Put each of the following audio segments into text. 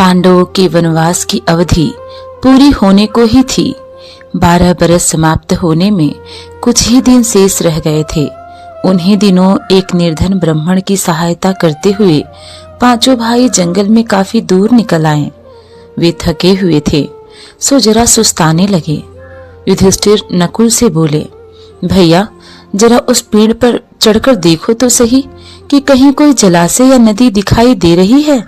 पांडवों के वनवास की अवधि पूरी होने को ही थी। 12 बरस समाप्त होने में कुछ ही दिन शेष रह गए थे। उन्हीं दिनों एक निर्धन ब्राह्मण की सहायता करते हुए पांचों भाई जंगल में काफी दूर निकल आए। वे थके हुए थे, सो जरा सुस्ताने लगे। युधिष्ठिर नकुल से बोले, भैया जरा उस पेड़ पर चढ़कर देखो तो सही कि कहीं कोई जलाशय या नदी दिखाई दे रही है।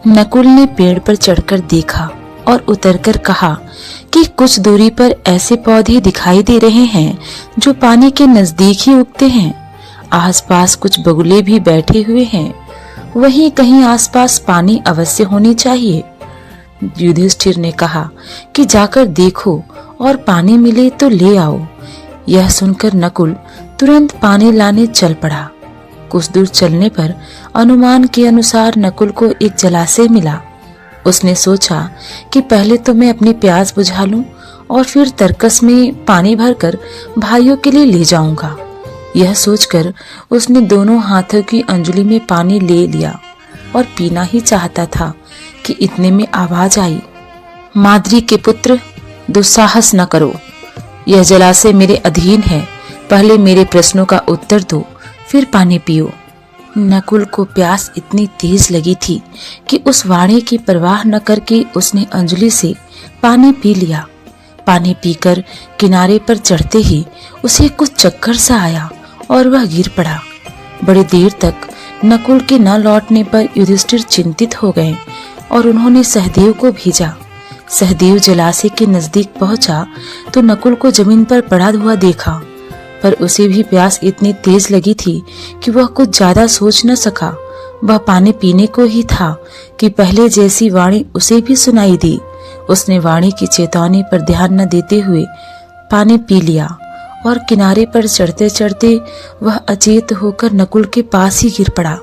नकुल ने पेड़ पर चढ़कर देखा और उतरकर कहा कि कुछ दूरी पर ऐसे पौधे दिखाई दे रहे हैं जो पानी के नजदीक ही उगते हैं। आसपास कुछ बगुले भी बैठे हुए हैं, वहीं कहीं आसपास पानी अवश्य होनी चाहिए। युधिष्ठिर ने कहा कि जाकर देखो और पानी मिले तो ले आओ। यह सुनकर नकुल तुरंत पानी लाने चल पड़ा। कुछ दूर चलने पर अनुमान के अनुसार नकुल को एक जलाशय मिला। उसने सोचा कि पहले तो मैं अपनी प्यास बुझा लूं और फिर तरकस में पानी भरकर भाइयों के लिए ले जाऊंगा। यह सोचकर उसने दोनों हाथों की अंजलि में पानी ले लिया और पीना ही चाहता था कि इतने में आवाज आई, माद्री के पुत्र, दुस्साहस न करो। यह जलाशय मेरे अधीन है। पहले मेरे प्रश्नों का उत्तर दो, फिर पानी पियो। नकुल को प्यास इतनी तेज लगी थी कि उस वाणी की परवाह न करके उसने अंजलि से पानी पी लिया। पानी पीकर किनारे पर चढ़ते ही उसे कुछ चक्कर सा आया और वह गिर पड़ा। बड़ी देर तक नकुल के न लौटने पर युधिष्ठिर चिंतित हो गए और उन्होंने सहदेव को भेजा। सहदेव जलाशय के नजदीक पहुंचा तो नकुल को जमीन पर पड़ा हुआ देखा, पर उसे भी प्यास इतनी तेज लगी थी कि वह कुछ ज्यादा सोच न सका। वह पानी पीने को ही था कि पहले जैसी वाणी उसे भी सुनाई दी। उसने वाणी की चेतावनी पर ध्यान न देते हुए पानी पी लिया और किनारे पर चढ़ते चढ़ते वह अचेत होकर नकुल के पास ही गिर पड़ा।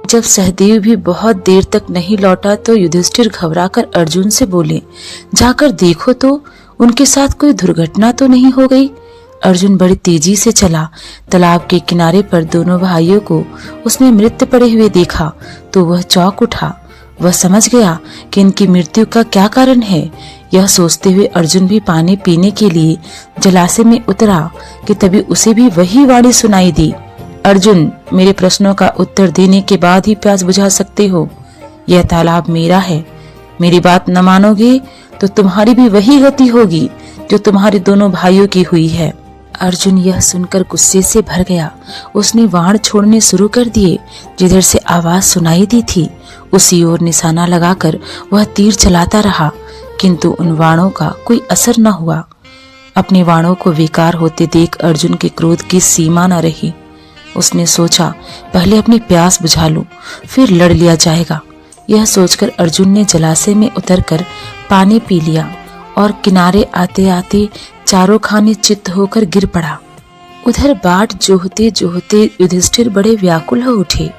जब सहदेव भी बहुत देर तक नहीं लौटा तो युधिष्ठिर घबराकर अर्जुन से बोले, जाकर देखो तो उनके साथ कोई दुर्घटना तो नहीं हो गई। अर्जुन बड़ी तेजी से चला। तालाब के किनारे पर दोनों भाइयों को उसने मृत पड़े हुए देखा तो वह चौंक उठा। वह समझ गया कि इनकी मृत्यु का क्या कारण है। यह सोचते हुए अर्जुन भी पानी पीने के लिए जलाशय में उतरा कि तभी उसे भी वही वाणी सुनाई दी, अर्जुन, मेरे प्रश्नों का उत्तर देने के बाद ही प्यास बुझा सकते हो। यह तालाब मेरा है। मेरी बात न मानोगे तो तुम्हारी भी वही गति होगी जो तुम्हारे दोनों भाइयों की हुई है। अर्जुन यह सुनकर गुस्से से भर गया। उसने बाण छोड़ने शुरू कर दिए। जिधर से आवाज सुनाई दी थी उसी ओर निशाना लगाकर वह तीर चलाता रहा, किंतु उन बाणों का कोई असर न हुआ। अपने बाणों को बेकार होते देख अर्जुन के क्रोध की सीमा न रही। उसने सोचा, पहले अपनी प्यास बुझा लूं, फिर लड़ लिया जाएगा। यह सोचकर अर्जुन ने जलाशय में उतरकर पानी पी लिया और किनारे आते आते चारों खाने चित्त होकर गिर पड़ा। उधर बाट जोहते जोहते युधिष्ठिर बड़े व्याकुल हो उठे।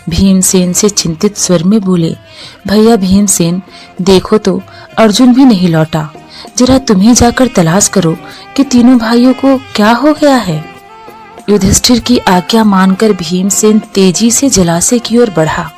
भीमसेन से चिंतित स्वर में बोले, भैया भीमसेन, देखो तो अर्जुन भी नहीं लौटा। जरा तुम ही जाकर तलाश करो कि तीनों भाइयों को क्या हो गया है। युधिष्ठिर की आज्ञा मानकर भीमसेन तेजी से जलाशय की ओर बढ़ा।